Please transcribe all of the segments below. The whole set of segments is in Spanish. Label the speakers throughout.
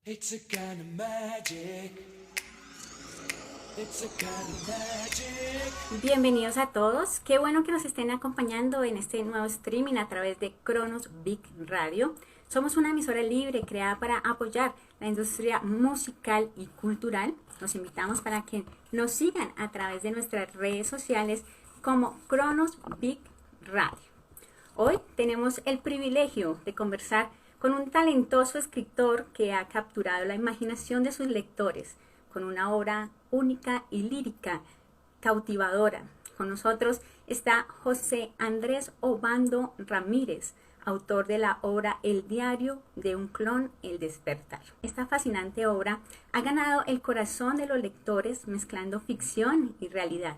Speaker 1: It's a kind of magic. It's a kind of magic.
Speaker 2: Bienvenidos a todos, qué bueno que nos estén acompañando en este nuevo streaming a través de Cronos Big Radio. Somos una emisora libre creada para apoyar la industria musical y cultural. Los invitamos para que nos sigan a través de nuestras redes sociales como Cronos Big Radio. Hoy tenemos el privilegio de conversar con un talentoso escritor que ha capturado la imaginación de sus lectores con una obra única y lírica, cautivadora. Con nosotros está José Andrés Obando Ramírez, autor de la obra El diario de un clon, El despertar. Esta fascinante obra ha ganado el corazón de los lectores mezclando ficción y realidad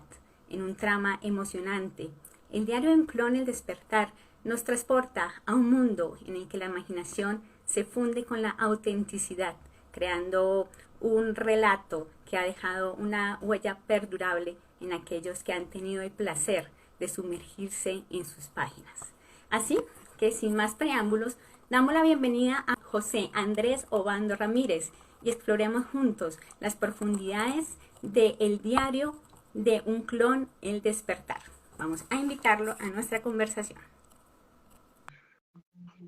Speaker 2: en un trama emocionante. El diario de un clon, El despertar, nos transporta a un mundo en el que la imaginación se funde con la autenticidad, creando un relato que ha dejado una huella perdurable en aquellos que han tenido el placer de sumergirse en sus páginas. Así que sin más preámbulos, damos la bienvenida a José Andrés Obando Ramírez y exploremos juntos las profundidades de El diario de un clon, El despertar. Vamos a invitarlo a nuestra conversación.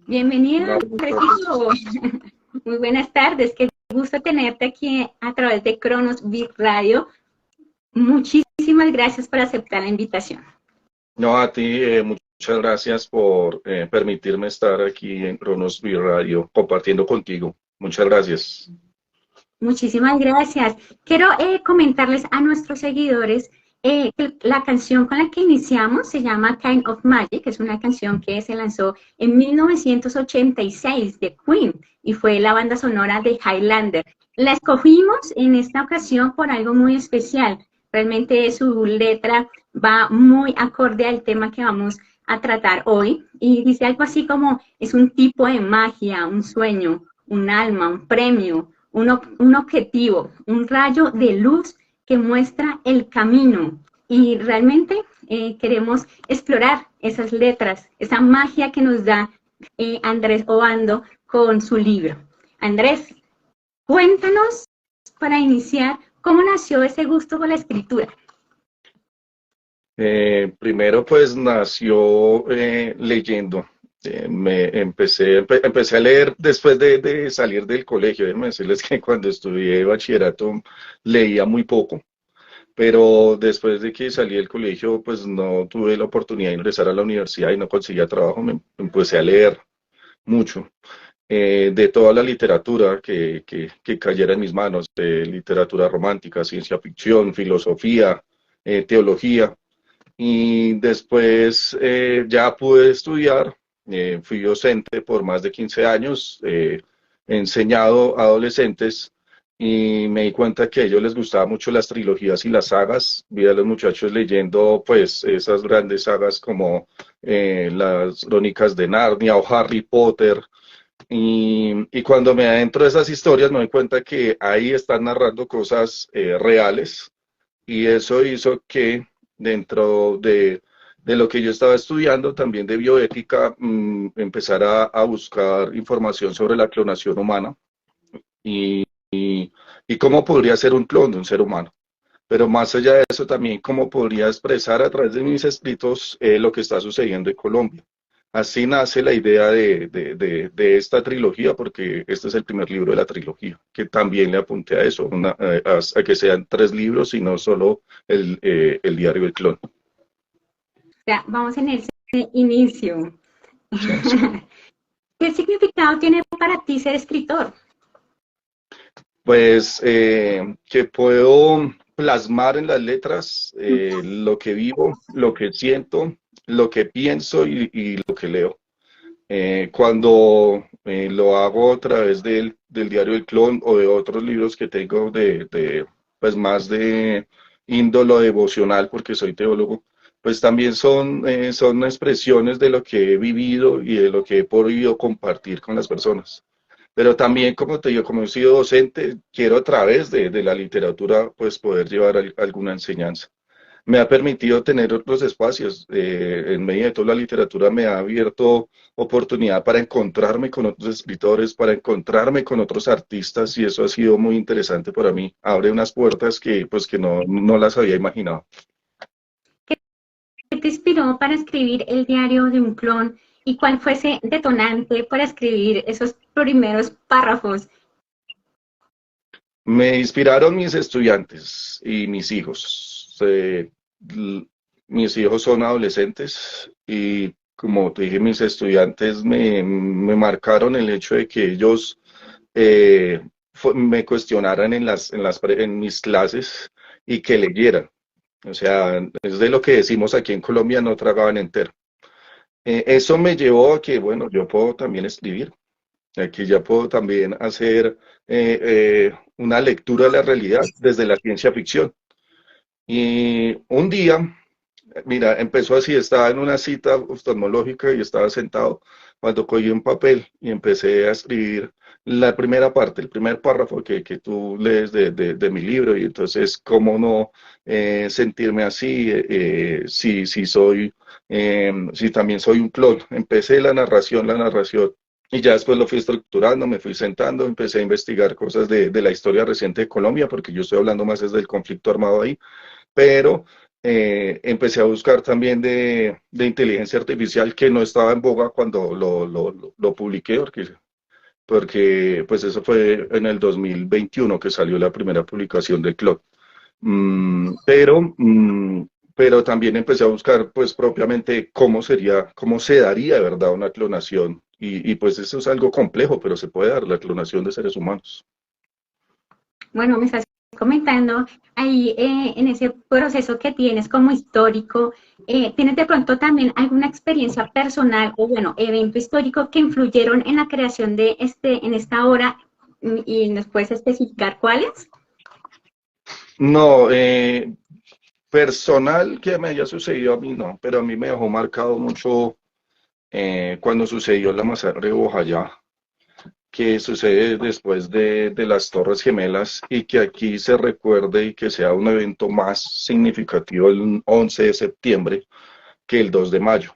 Speaker 2: Bienvenido, Andresito. Muy buenas tardes, qué gusto tenerte aquí a través de Cronos Big Radio. Muchísimas gracias por aceptar la invitación.
Speaker 3: No, a ti, muchas gracias por permitirme estar aquí en Cronos Big Radio compartiendo contigo. Muchas gracias.
Speaker 2: Muchísimas gracias. Quiero comentarles a nuestros seguidores que la canción con la que iniciamos se llama Kind of Magic, es una canción que se lanzó en 1986 de Queen y fue la banda sonora de Highlander. La escogimos en esta ocasión por algo muy especial. Realmente su letra va muy acorde al tema que vamos a tratar hoy y dice algo así como es un tipo de magia, un sueño, un alma, un premio, un objetivo, un rayo de luz que muestra el camino y realmente queremos explorar esas letras, esa magia que nos da Andrés Obando con su libro. Andrés, cuéntanos para iniciar cómo nació ese gusto por la escritura.
Speaker 3: Primero pues nació leyendo. Empecé a leer después de salir del colegio. Déjenme decirles que cuando estudié bachillerato leía muy poco, pero después de que salí del colegio pues no tuve la oportunidad de ingresar a la universidad y no conseguía trabajo. Me empecé a leer mucho de toda la literatura que cayera en mis manos, de literatura romántica, ciencia ficción, filosofía, teología. Y después ya pude estudiar, fui docente por más de 15 años, he enseñado a adolescentes y me di cuenta que a ellos les gustaban mucho las trilogías y las sagas. Vi a los muchachos leyendo pues esas grandes sagas como las Crónicas de Narnia o Harry Potter. Y cuando me adentro de esas historias me doy cuenta que ahí están narrando cosas reales y eso hizo que dentro de lo que yo estaba estudiando, también de bioética, empezara a buscar información sobre la clonación humana y cómo podría ser un clon de un ser humano. Pero más allá de eso, también cómo podría expresar a través de mis escritos lo que está sucediendo en Colombia. Así nace la idea de esta trilogía, porque este es el primer libro de la trilogía, que también le apunté a eso, a que sean 3 libros y no solo el diario del clon.
Speaker 2: Ya, vamos en ese inicio.
Speaker 3: Sí.
Speaker 2: ¿Qué significado tiene para ti ser escritor?
Speaker 3: Pues que puedo plasmar en las letras lo que vivo, lo que siento, lo que pienso y lo que leo. Cuando lo hago a través del diario del clon o de otros libros que tengo pues más de índolo devocional porque soy teólogo, pues también son expresiones de lo que he vivido y de lo que he podido compartir con las personas. Pero también, como te digo, como he sido docente, quiero a través de la literatura pues poder llevar alguna enseñanza. me ha permitido tener otros espacios. En medio de toda la literatura me ha abierto oportunidad para encontrarme con otros escritores, para encontrarme con otros artistas y eso ha sido muy interesante para mí. Abre unas puertas que pues que no las había imaginado.
Speaker 2: ¿Qué te inspiró para escribir el diario de un clon y cuál fue ese detonante para escribir esos primeros párrafos?
Speaker 3: Me inspiraron mis estudiantes y mis hijos. Mis hijos son adolescentes y como te dije, mis estudiantes me marcaron el hecho de que ellos eh, me cuestionaran en mis clases y que leyeran. O sea, es de lo que decimos aquí en Colombia, no tragaban entero. Eso me llevó a que, bueno, yo puedo también escribir. Aquí ya puedo también hacer una lectura de la realidad desde la ciencia ficción. Y un día, mira, empezó así, estaba en una cita oftalmológica y estaba sentado cuando cogí un papel y empecé a escribir la primera parte, el primer párrafo que tú lees de mi libro y entonces, ¿cómo no sentirme así si también soy un clon? Empecé la narración y ya después lo fui estructurando, me fui sentando, empecé a investigar cosas de la historia reciente de Colombia, porque yo estoy hablando más desde el conflicto armado ahí, pero empecé a buscar también de inteligencia artificial que no estaba en boga cuando lo publiqué, porque pues eso fue en el 2021 que salió la primera publicación de Claude. Mm, pero, mm, pero también empecé a buscar pues propiamente cómo se daría de verdad una clonación. Pues eso es algo complejo, pero se puede dar la clonación de seres humanos.
Speaker 2: Bueno, me estás comentando ahí en ese proceso que tienes como histórico, ¿tienes de pronto también alguna experiencia personal o bueno, evento histórico que influyeron en la creación de en esta obra y nos puedes especificar cuáles?
Speaker 3: No, personal que me haya sucedido a mí no, pero a mí me dejó marcado mucho cuando sucedió la masacre de Bojayá, que sucede después de las Torres Gemelas y que aquí se recuerde y que sea un evento más significativo el 11 de septiembre que el 2 de mayo.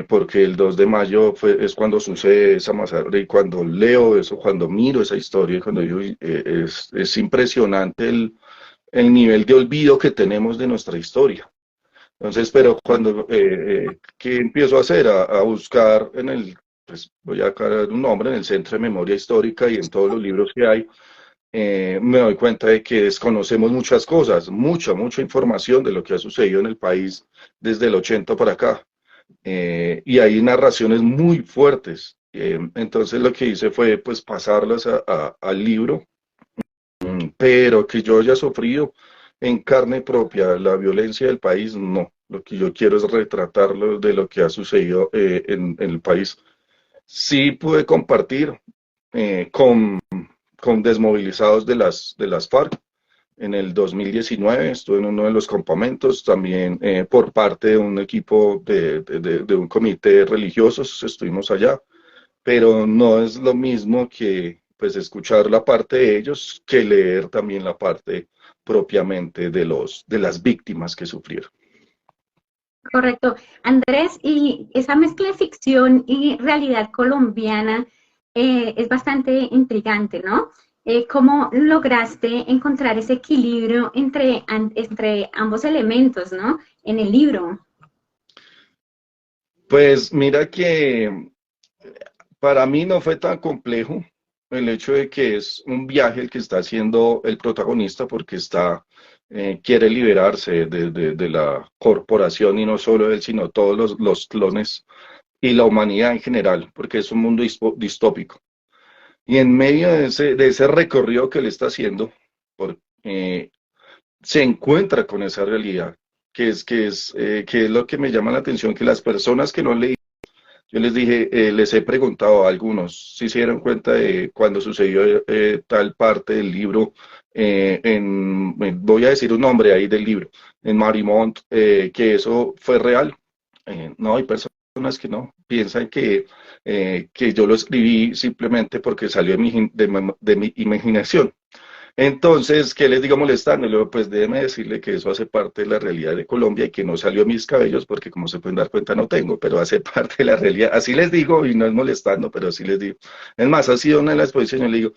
Speaker 3: Porque el 2 de mayo es cuando sucede esa masacre y cuando leo eso, cuando miro esa historia, cuando yo, es impresionante el nivel de olvido que tenemos de nuestra historia. Entonces, pero cuando, ¿qué empiezo a hacer? A buscar pues voy a dar un nombre, en el Centro de Memoria Histórica y en todos los libros que hay, me doy cuenta de que desconocemos muchas cosas, mucha información de lo que ha sucedido en el país desde el 80 para acá. Y hay narraciones muy fuertes. Entonces lo que hice fue pues pasarlas al libro, pero que yo haya sufrido en carne propia la violencia del país, no. Lo que yo quiero es retratarlo de lo que ha sucedido en el país. Sí pude compartir con desmovilizados de las FARC. En el 2019 estuve en uno de los campamentos, también por parte de un equipo de un comité de religiosos, estuvimos allá, pero no es lo mismo que pues escuchar la parte de ellos que leer también la parte propiamente de las víctimas que sufrieron.
Speaker 2: Correcto. Andrés, y esa mezcla de ficción y realidad colombiana es bastante intrigante, ¿no? ¿Cómo lograste encontrar ese equilibrio entre ambos elementos, ¿no? En el libro.
Speaker 3: Pues mira que para mí no fue tan complejo el hecho de que es un viaje el que está haciendo el protagonista porque quiere liberarse de la corporación y no solo él, sino todos los clones y la humanidad en general, porque es un mundo distópico. Y en medio de ese recorrido que él está haciendo, eh, se encuentra con esa realidad, que es lo que me llama la atención, que las personas que no han leído, yo les dije, les he preguntado a algunos si se dieron cuenta de cuando sucedió tal parte del libro, voy a decir un nombre ahí del libro, en Marimont, que eso fue real. No, hay personas que no, piensan que yo lo escribí simplemente porque salió de mi imaginación. Entonces, ¿qué les digo molestando? Le digo, pues déjeme decirle que eso hace parte de la realidad de Colombia y que no salió mis cabellos, porque como se pueden dar cuenta no tengo, pero hace parte de la realidad. Así les digo, y no es molestando, pero así les digo. Es más, ha sido una de las posiciones, le digo,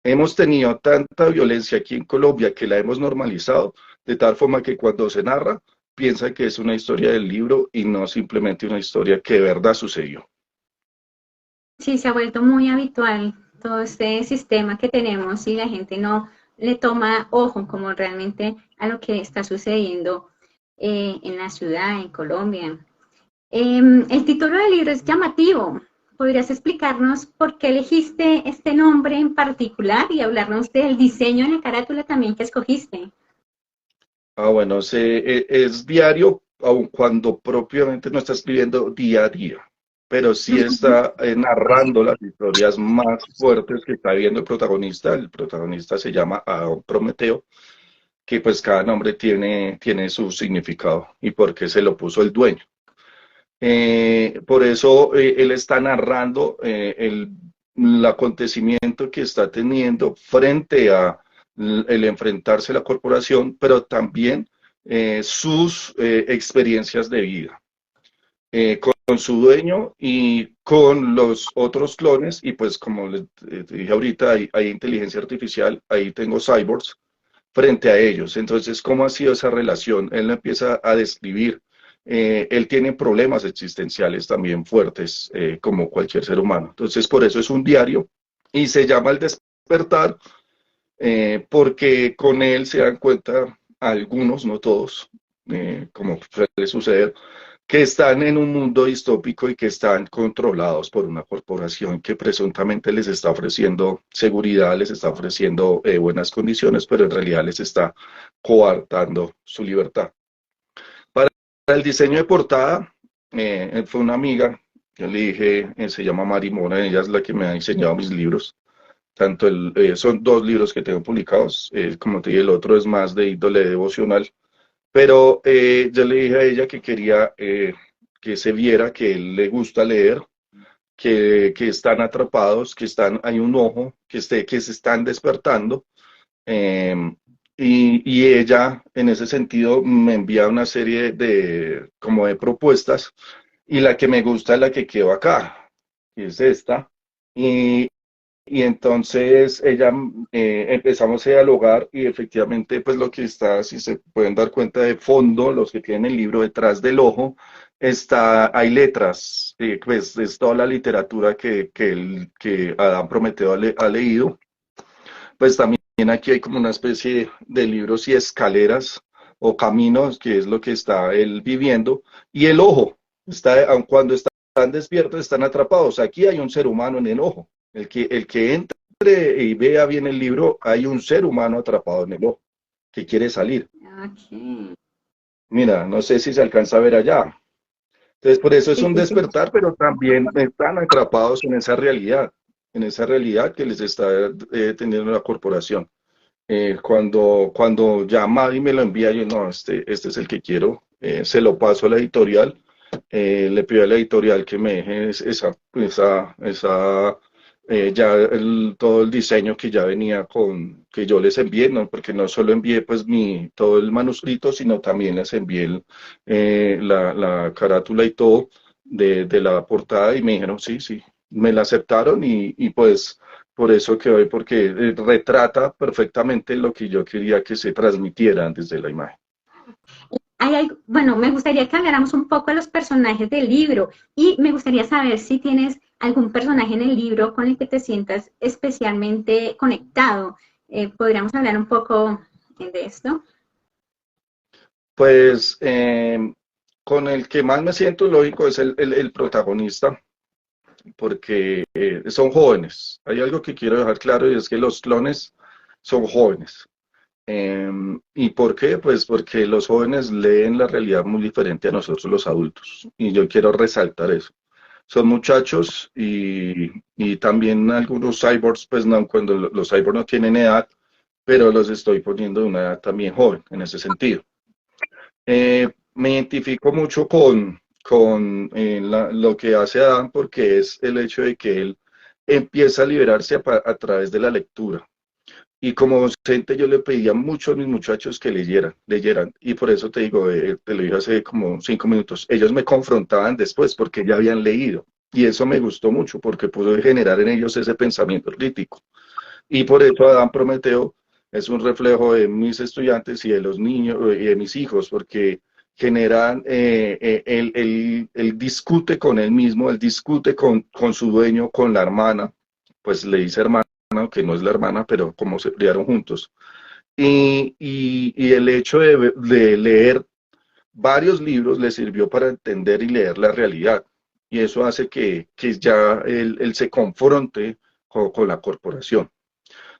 Speaker 3: hemos tenido tanta violencia aquí en Colombia que la hemos normalizado, de tal forma que cuando se narra, piensa que es una historia del libro y no simplemente una historia que de verdad sucedió.
Speaker 2: Sí, se ha vuelto muy habitual todo este sistema que tenemos y la gente no le toma ojo como realmente a lo que está sucediendo en la ciudad, en Colombia. El título del libro es llamativo. ¿Podrías explicarnos por qué elegiste este nombre en particular y hablarnos del diseño en la carátula también que escogiste?
Speaker 3: Ah, bueno, es diario, aun cuando propiamente no está escribiendo día a día, pero sí está narrando las historias más fuertes que está viviendo el protagonista. El protagonista se llama Adón Prometeo, que pues cada nombre tiene su significado y por qué se lo puso el dueño. Por eso él está narrando el acontecimiento que está teniendo frente a el enfrentarse a la corporación, pero también sus experiencias de vida con su dueño y con los otros clones. Y pues como les dije ahorita, hay inteligencia artificial, ahí tengo cyborgs frente a ellos. Entonces, ¿cómo ha sido esa relación? Él empieza a describir, él tiene problemas existenciales también fuertes, como cualquier ser humano. Entonces, por eso es un diario y se llama El despertar, porque con él se dan cuenta algunos, no todos, como suele suceder, que están en un mundo distópico y que están controlados por una corporación que presuntamente les está ofreciendo seguridad, les está ofreciendo buenas condiciones, pero en realidad les está coartando su libertad. Para el diseño de portada, fue una amiga, yo le dije, se llama Mari Mora, ella es la que me ha diseñado mis libros. Tanto son dos libros que tengo publicados, como te dije, el otro es más de índole devocional, pero yo le dije a ella que quería que se viera que él le gusta leer, que están atrapados, hay un ojo, que se están despertando. eh, y ella, en ese sentido, me envía una serie como de propuestas, y la que me gusta es la que quedó acá, y es esta. Y, y entonces empezamos a dialogar y efectivamente pues lo que está, si se pueden dar cuenta de fondo, los que tienen el libro detrás del ojo, hay letras, pues es toda la literatura que Adán Prometeo ha leído. Pues también aquí hay como una especie de libros y escaleras o caminos, que es lo que está él viviendo, y el ojo, aun cuando están despiertos, están atrapados. Aquí hay un ser humano en el ojo. El que entre y vea bien el libro, hay un ser humano atrapado en el ojo que quiere salir.
Speaker 2: Okay.
Speaker 3: Mira, no sé si se alcanza a ver allá. Entonces, por eso es
Speaker 2: Sí,
Speaker 3: un
Speaker 2: sí, sí.
Speaker 3: despertar, pero también están atrapados en esa realidad que les está teniendo la corporación. Cuando ya Mavi me lo envía, yo no, este es el que quiero, se lo paso a la editorial, le pido a la editorial que me deje ya todo el diseño que ya venía que yo les envié, ¿no? Porque no solo envié pues todo el manuscrito, sino también les envié la carátula y todo de la portada, y me dijeron, sí, sí, me la aceptaron, y pues por eso que hoy, porque retrata perfectamente lo que yo quería que se transmitiera desde la imagen.
Speaker 2: Bueno, me gustaría que habláramos un poco de los personajes del libro y me gustaría saber si tienes algún personaje en el libro con el que te sientas especialmente conectado. ¿Podríamos hablar un poco de esto?
Speaker 3: Pues con el que más me siento lógico es el protagonista, porque son jóvenes. Hay algo que quiero dejar claro, y es que los clones son jóvenes. ¿Y por qué? Pues porque los jóvenes leen la realidad muy diferente a nosotros los adultos, y yo quiero resaltar eso. Son muchachos, y también algunos cyborgs, pues no, cuando los cyborgs no tienen edad, pero los estoy poniendo de una edad también joven en ese sentido. Me identifico mucho con lo que hace Adán, porque es el hecho de que él empieza a liberarse a través de la lectura. Y como docente yo le pedía mucho a mis muchachos que leyeran. Y por eso te digo, te lo dije hace como 5 minutos, ellos me confrontaban después porque ya habían leído. Y eso me gustó mucho porque pudo generar en ellos ese pensamiento crítico. Y por eso Adán Prometeo es un reflejo de mis estudiantes y de los niños y de mis hijos, porque generan, él discute con él mismo, él discute con su dueño, con la hermana, pues le dice hermana, que no es la hermana, pero como se criaron juntos. Y el hecho de leer varios libros le sirvió para entender y leer la realidad. Y eso hace que ya él se confronte con la corporación.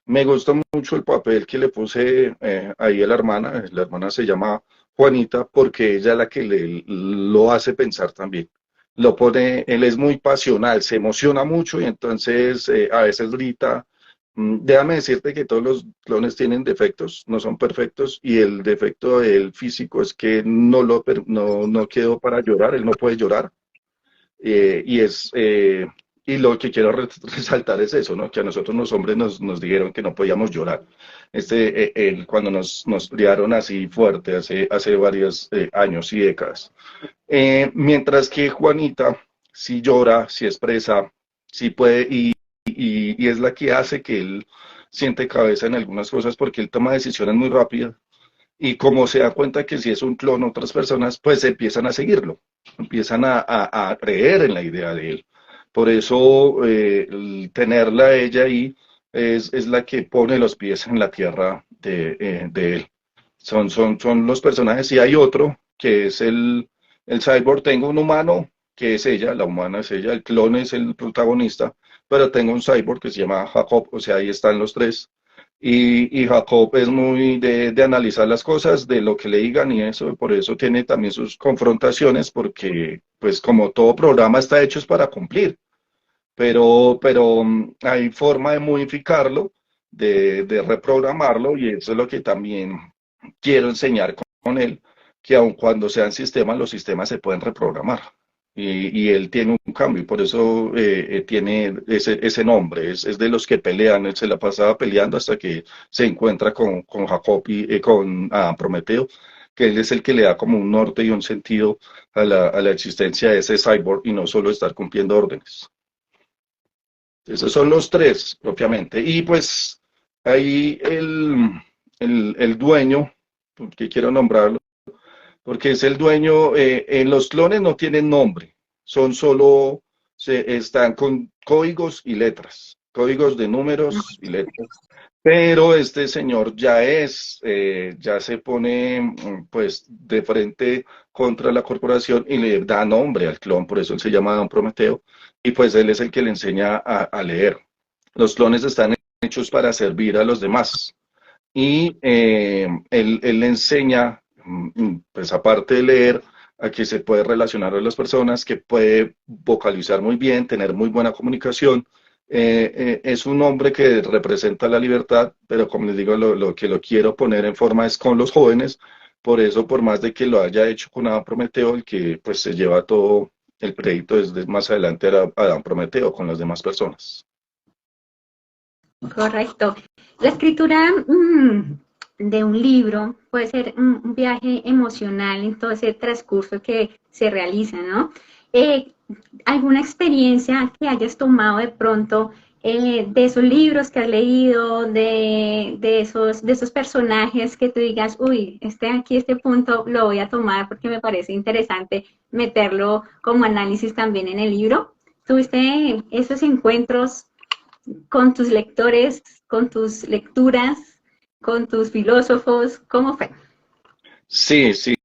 Speaker 3: Me gusta mucho el papel que le puse ahí a la hermana. La hermana se llama Juanita porque ella es la que lo hace pensar también. Lo pone, él es muy pasional, se emociona mucho y entonces a veces grita. Déjame decirte que todos los clones tienen defectos, no son perfectos y el defecto del físico es que no quedó para llorar, él no puede llorar eh, y es y lo que quiero resaltar es eso, ¿no? Que a nosotros los hombres nos dijeron que no podíamos llorar. Cuando nos criaron así fuerte hace varios años y décadas. Mientras que Juanita sí llora, sí expresa, sí puede y es la que hace que él siente cabeza en algunas cosas porque él toma decisiones muy rápidas y como se da cuenta que si es un clon otras personas, pues empiezan a seguirlo, empiezan a creer en la idea de él. Por eso tenerla a ella ahí es la que pone los pies en la tierra de él. Son los personajes y hay otro que es el cyborg. Tengo un humano que es ella, la humana es ella, el clon es el protagonista, pero tengo un cyborg que se llama Jacob, o sea, ahí están los tres. Y Jacob es muy de analizar las cosas, de lo que le digan y eso, por eso tiene también sus confrontaciones, porque pues como todo programa está hecho es para cumplir, pero hay forma de modificarlo, de reprogramarlo y eso es lo que también quiero enseñar con él, que aun cuando sean sistemas, los sistemas se pueden reprogramar. Y él tiene un cambio, y por eso tiene ese nombre, es de los que pelean, él se la pasaba peleando hasta que se encuentra con Jacob y con Prometeo, que él es el que le da como un norte y un sentido a la existencia de ese cyborg y no solo estar cumpliendo órdenes. Esos son los tres, propiamente. Y pues ahí el dueño, que quiero nombrarlo, porque es el dueño, en los clones no tienen nombre, son solo, están con códigos y letras, códigos de números y letras. Pero este señor ya se pone pues de frente contra la corporación y le da nombre al clon, por eso él se llama Don Prometeo, y pues él es el que le enseña a leer. Los clones están hechos para servir a los demás y él le enseña, pues aparte de leer, a que se puede relacionar con las personas, que puede vocalizar muy bien, tener muy buena comunicación. Es un hombre que representa la libertad, pero como les digo, lo que lo quiero poner en forma es con los jóvenes, por eso, por más de que lo haya hecho con Adán Prometeo, el que pues se lleva todo el crédito desde más adelante era Adán Prometeo con las demás personas.
Speaker 2: Correcto. La escritura de un libro puede ser un viaje emocional en todo ese transcurso que se realiza, ¿no? ¿Alguna experiencia que hayas tomado de pronto de esos libros que has leído, de esos personajes que tú digas, uy, este punto lo voy a tomar porque me parece interesante meterlo como análisis también en el libro? ¿Tuviste esos encuentros con tus lectores, con tus lecturas, con tus filósofos? ¿Cómo fue?
Speaker 3: Sí, sí,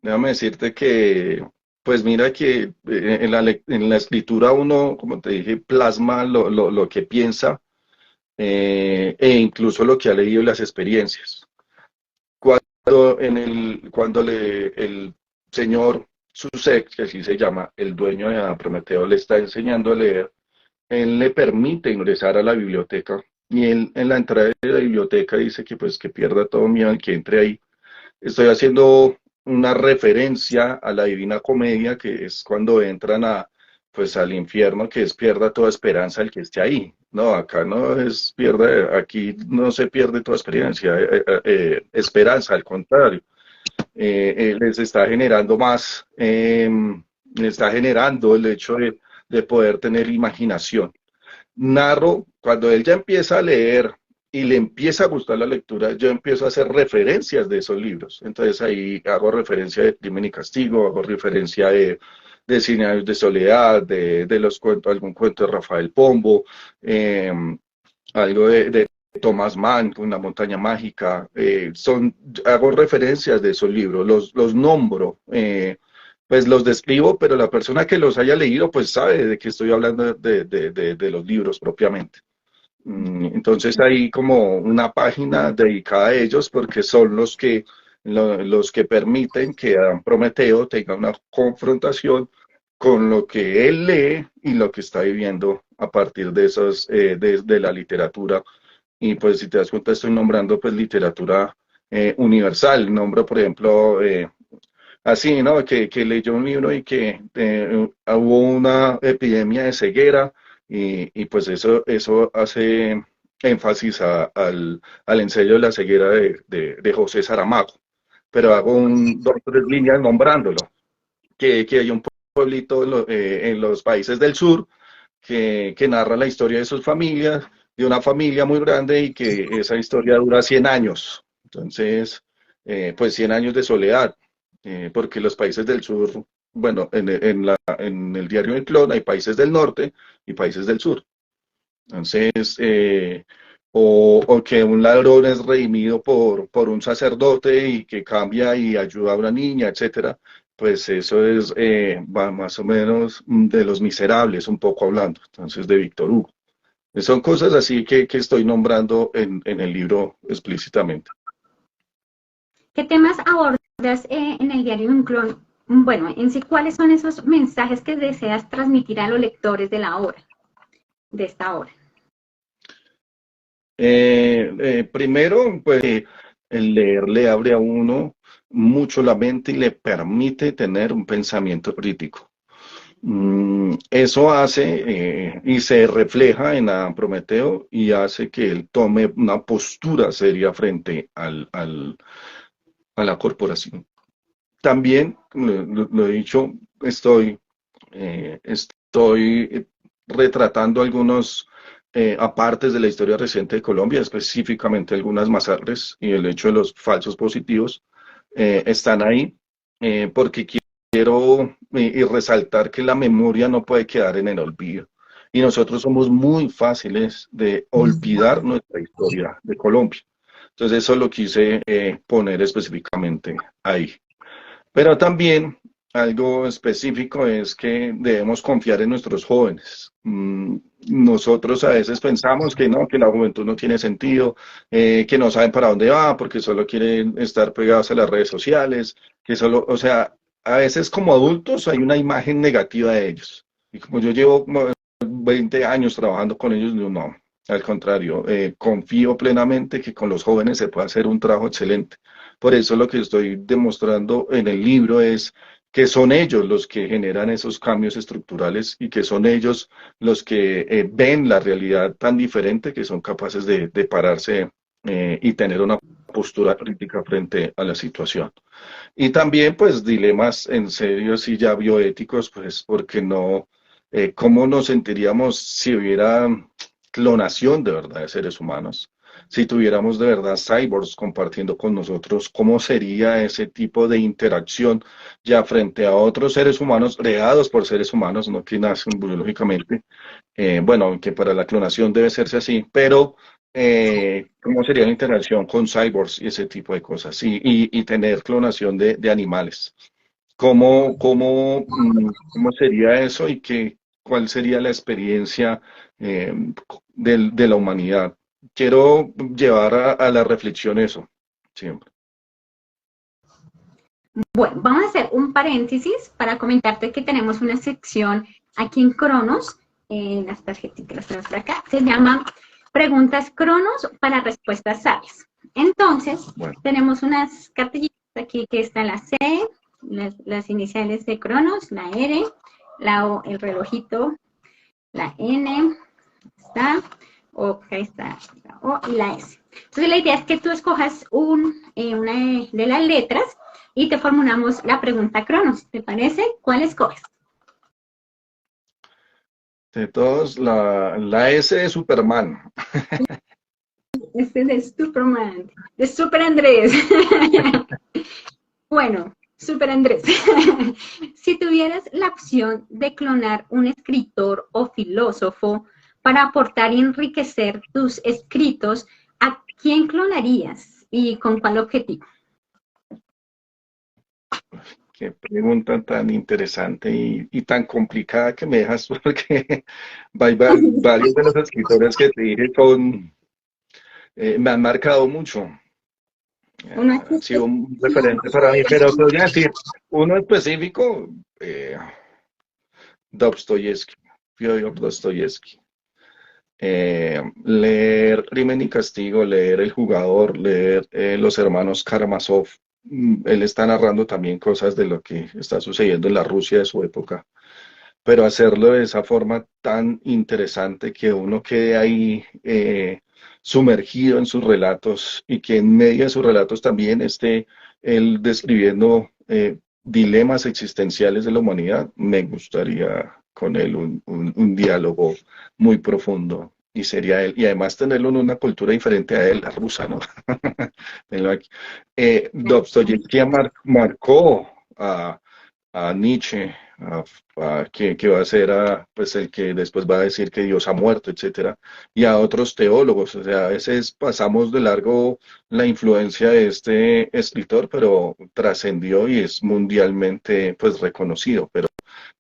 Speaker 3: déjame decirte que, pues mira que en la escritura uno, como te dije, plasma lo que piensa e incluso lo que ha leído y las experiencias. Cuando el señor Susek, que así se llama, el dueño de Prometeo, le está enseñando a leer, él le permite ingresar a la biblioteca y él en la entrada de la biblioteca dice que pues que pierda todo miedo al que entre ahí. Estoy haciendo una referencia a la Divina Comedia, que es cuando entran a pues al infierno, que es pierda toda esperanza el que esté ahí. No, acá no es pierda, aquí no se pierde toda experiencia, esperanza, al contrario, les está generando más, les está generando el hecho de poder tener imaginación. Narro, cuando él ya empieza a leer y le empieza a gustar la lectura, yo empiezo a hacer referencias de esos libros. Entonces ahí hago referencia de Crimen y Castigo, hago referencia de Cien años de soledad, de los cuentos, algún cuento de Rafael Pombo, eh, algo de Thomas Mann, Una montaña mágica. Hago referencias de esos libros, los nombro. Pues los describo, pero la persona que los haya leído, pues sabe de qué estoy hablando de los libros propiamente. Entonces hay como una página dedicada a ellos porque son los que permiten que Adán Prometeo tenga una confrontación con lo que él lee y lo que está viviendo a partir de esos, de la literatura. Y pues si te das cuenta estoy nombrando pues literatura universal. Nombro por ejemplo así, ¿no? Que leyó un libro y que hubo una epidemia de ceguera y pues eso hace énfasis al ensayo de la ceguera de José Saramago. Pero hago dos o tres líneas nombrándolo, que hay un pueblito en los países del sur que narra la historia de sus familias, de una familia muy grande y que esa historia dura 100 años. Entonces, pues 100 años de soledad, porque los países del sur, bueno, en el diario El Clon hay países del norte y países del sur. Entonces, o que un ladrón es redimido por un sacerdote y que cambia y ayuda a una niña, etcétera, pues eso es va más o menos de Los Miserables, un poco hablando, entonces de Víctor Hugo. Son cosas así que estoy nombrando en el libro explícitamente.
Speaker 2: ¿Qué temas abordas en el diario Un Clon? Bueno, en sí, ¿cuáles son esos mensajes que deseas transmitir a los lectores de la obra, de esta obra?
Speaker 3: Primero, pues el leer le abre a uno mucho la mente y le permite tener un pensamiento crítico. Eso hace y se refleja en Adán Prometeo y hace que él tome una postura seria frente a la corporación. También, lo he dicho, estoy retratando algunos apartes de la historia reciente de Colombia, específicamente algunas masacres y el hecho de los falsos positivos, están ahí porque quiero y resaltar que la memoria no puede quedar en el olvido. Y nosotros somos muy fáciles de olvidar nuestra historia de Colombia. Entonces eso lo quise poner específicamente ahí. Pero también algo específico es que debemos confiar en nuestros jóvenes. Nosotros a veces pensamos que no, que la juventud no tiene sentido, que no saben para dónde va, porque solo quieren estar pegados a las redes sociales, que solo, o sea, a veces como adultos hay una imagen negativa de ellos. Y como yo llevo como 20 años trabajando con ellos, yo no, al contrario, confío plenamente que con los jóvenes se puede hacer un trabajo excelente. Por eso lo que estoy demostrando en el libro es que son ellos los que generan esos cambios estructurales y que son ellos los que ven la realidad tan diferente que son capaces de pararse y tener una postura crítica frente a la situación. Y también, pues, dilemas en serio, si ya bioéticos, pues, porque no, ¿cómo nos sentiríamos si hubiera clonación de verdad de seres humanos? Si tuviéramos de verdad cyborgs compartiendo con nosotros, ¿cómo sería ese tipo de interacción ya frente a otros seres humanos creados por seres humanos, no que nacen biológicamente? Bueno, que para la clonación debe serse así, pero ¿cómo sería la interacción con cyborgs y ese tipo de cosas? Y tener clonación de animales. ¿Cómo sería eso y cuál sería la experiencia de la humanidad? Quiero llevar a la reflexión eso, siempre.
Speaker 2: Bueno, vamos a hacer un paréntesis para comentarte que tenemos una sección aquí en Cronos, en las tarjetitas que las tenemos por acá, se llama Preguntas Cronos para Respuestas Sabias. Entonces, bueno, tenemos unas cartillitas aquí que está la C, las iniciales de Cronos, la R, la O, el relojito, la N, está, o acá está la O y la S. Entonces la idea es que tú escojas una de las letras y te formulamos la pregunta Cronos. ¿Te parece? ¿Cuál escoges?
Speaker 3: De todos, la S de Superman.
Speaker 2: Este es de Superman, de Super Andrés. Bueno, Super Andrés. Si tuvieras la opción de clonar un escritor o filósofo para aportar y enriquecer tus escritos, ¿a quién clonarías y con cuál objetivo?
Speaker 3: Qué pregunta tan interesante y tan complicada que me dejas porque varios de los escritores que te dije me han marcado mucho.
Speaker 2: Uno aquí,
Speaker 3: Han sido un referente para mí, pero podría decir uno específico, Dostoyevsky, Fyodor Dostoyevsky. Leer Crimen y Castigo, leer El Jugador, leer Los Hermanos Karamazov. Él está narrando también cosas de lo que está sucediendo en la Rusia de su época, pero hacerlo de esa forma tan interesante que uno quede ahí sumergido en sus relatos y que en medio de sus relatos también esté él describiendo dilemas existenciales de la humanidad. Me gustaría con él un diálogo muy profundo. Y sería él, y además tenerlo en una cultura diferente a él, la rusa, ¿no? Tenlo aquí. Dostoyevsky marcó a Nietzsche, que va a ser pues el que después va a decir que Dios ha muerto, etcétera, y a otros teólogos. O sea, a veces pasamos de largo la influencia de este escritor, pero trascendió y es mundialmente pues reconocido. Pero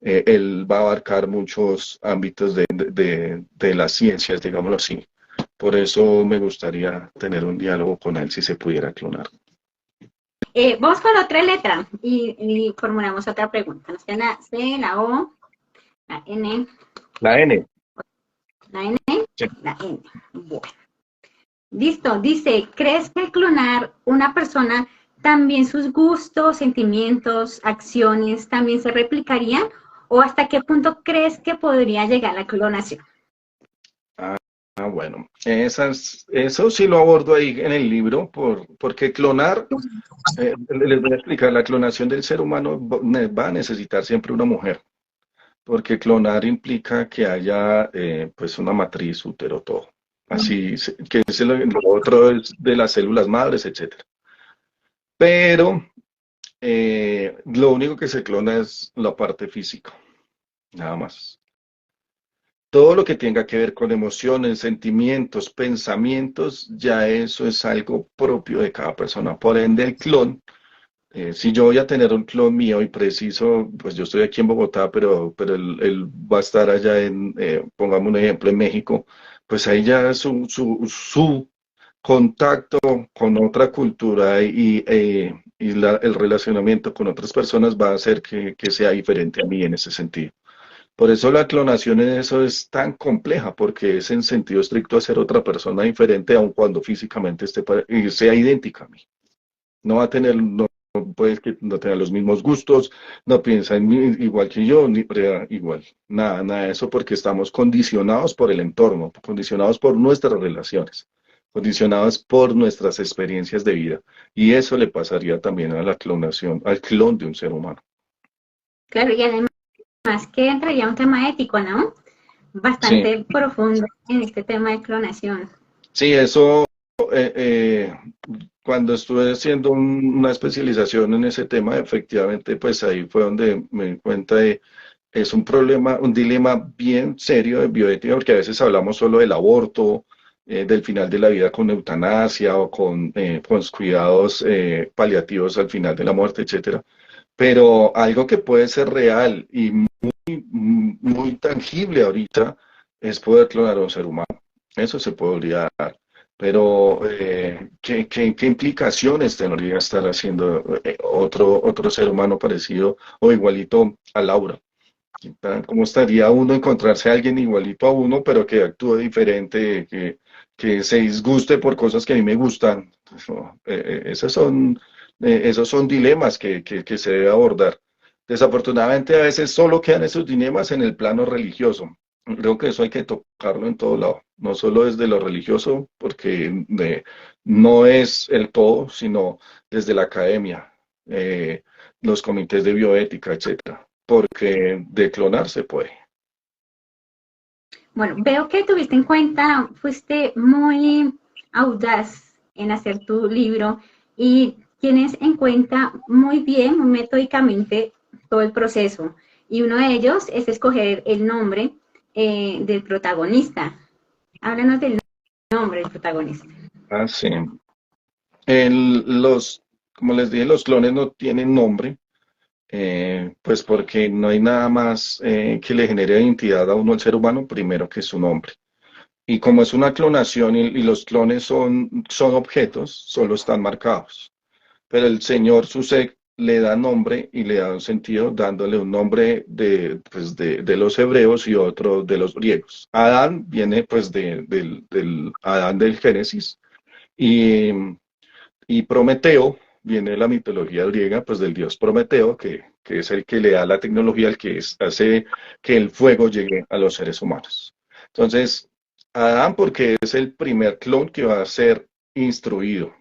Speaker 3: él va a abarcar muchos ámbitos de las ciencias, digámoslo así. Por eso me gustaría tener un diálogo con él si se pudiera clonar.
Speaker 2: Vamos con otra letra y formulamos otra pregunta. Nos queda la C, la O, la N,
Speaker 3: La N.
Speaker 2: la N,
Speaker 3: Sí.
Speaker 2: la N. Bueno. Listo, dice, ¿crees que al clonar una persona también sus gustos, sentimientos, acciones también se replicarían? ¿O hasta qué punto crees que podría llegar la clonación?
Speaker 3: Bueno, eso sí lo abordo ahí en el libro, porque clonar, les voy a explicar, la clonación del ser humano va a necesitar siempre una mujer, porque clonar implica que haya pues una matriz, útero, todo. Así, que es lo otro es de las células madres, etcétera. Pero lo único que se clona es la parte física, nada más. Todo lo que tenga que ver con emociones, sentimientos, pensamientos, ya eso es algo propio de cada persona. Por ende, el clon, si yo voy a tener un clon mío y preciso, pues yo estoy aquí en Bogotá, pero él va a estar allá pongamos un ejemplo, en México, pues ahí ya su contacto con otra cultura y el relacionamiento con otras personas va a hacer que sea diferente a mí en ese sentido. Por eso la clonación en eso es tan compleja, porque es en sentido estricto hacer otra persona diferente, aun cuando físicamente y sea idéntica a mí. No va a tener, no puede que no tenga los mismos gustos, no piensa en mí igual que yo, ni igual. Nada, nada de eso, porque estamos condicionados por el entorno, condicionados por nuestras relaciones, condicionados por nuestras experiencias de vida. Y eso le pasaría también a la clonación, al clon de un ser humano.
Speaker 2: Claro, y además que entraría un tema ético, ¿no?
Speaker 3: Sí.
Speaker 2: Bastante profundo en este tema de clonación.
Speaker 3: Sí, eso, eh, eh, cuando estuve haciendo una especialización en ese tema, efectivamente, pues ahí fue donde me di cuenta de, es un problema, un dilema bien serio de bioética, porque a veces hablamos solo del aborto, del final de la vida con eutanasia o con cuidados paliativos al final de la muerte, etcétera. Pero algo que puede ser real y muy tangible ahorita es poder clonar a un ser humano. Eso se podría dar. Pero, ¿qué implicaciones tendría estar haciendo otro ser humano parecido o igualito a Laura? ¿Cómo estaría uno encontrarse a alguien igualito a uno, pero que actúe diferente, que se disguste por cosas que a mí me gustan? Esos son dilemas que se debe abordar. Desafortunadamente a veces solo quedan esos dilemas en el plano religioso. Creo que eso hay que tocarlo en todo lado, no solo desde lo religioso, porque no es el todo, sino desde la academia, eh, los comités de bioética, etcétera, porque de clonar se puede.
Speaker 2: Bueno, veo que tuviste en cuenta, fuiste muy audaz en hacer tu libro y tienes en cuenta muy bien, muy metódicamente todo el proceso. Y uno de ellos es escoger el nombre del protagonista. Háblanos del nombre del protagonista.
Speaker 3: Ah, sí. Como les dije, los clones no tienen nombre, pues porque no hay nada más que le genere identidad a uno al ser humano, primero que su nombre. Y como es una clonación y los clones son objetos, solo están marcados. Pero el Señor Susek le da nombre y le da un sentido dándole un nombre pues de los hebreos y otro de los griegos. Adán viene pues del Adán del Génesis y, y Prometeo viene de la mitología griega, pues del dios Prometeo, que es el que le da la tecnología, hace que el fuego llegue a los seres humanos. Entonces, Adán porque es el primer clon que va a ser instruido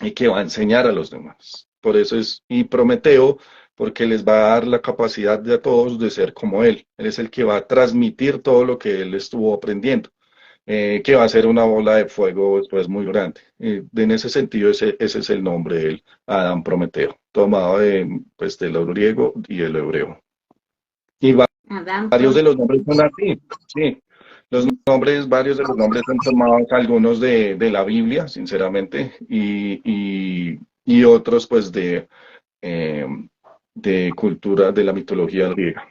Speaker 3: y que va a enseñar a los demás. Por eso y Prometeo, porque les va a dar la capacidad de a todos de ser como él. Él es el que va a transmitir todo lo que él estuvo aprendiendo, que va a ser una bola de fuego después muy grande. En ese sentido, ese es el nombre de él, Adán Prometeo, tomado pues, de lo griego y el hebreo. Y
Speaker 2: Adán
Speaker 3: varios de
Speaker 2: Prometeo.
Speaker 3: los nombres son así, sí. Varios de los nombres son tomados, algunos de la Biblia, sinceramente, y otros pues eh, de cultura de la mitología griega.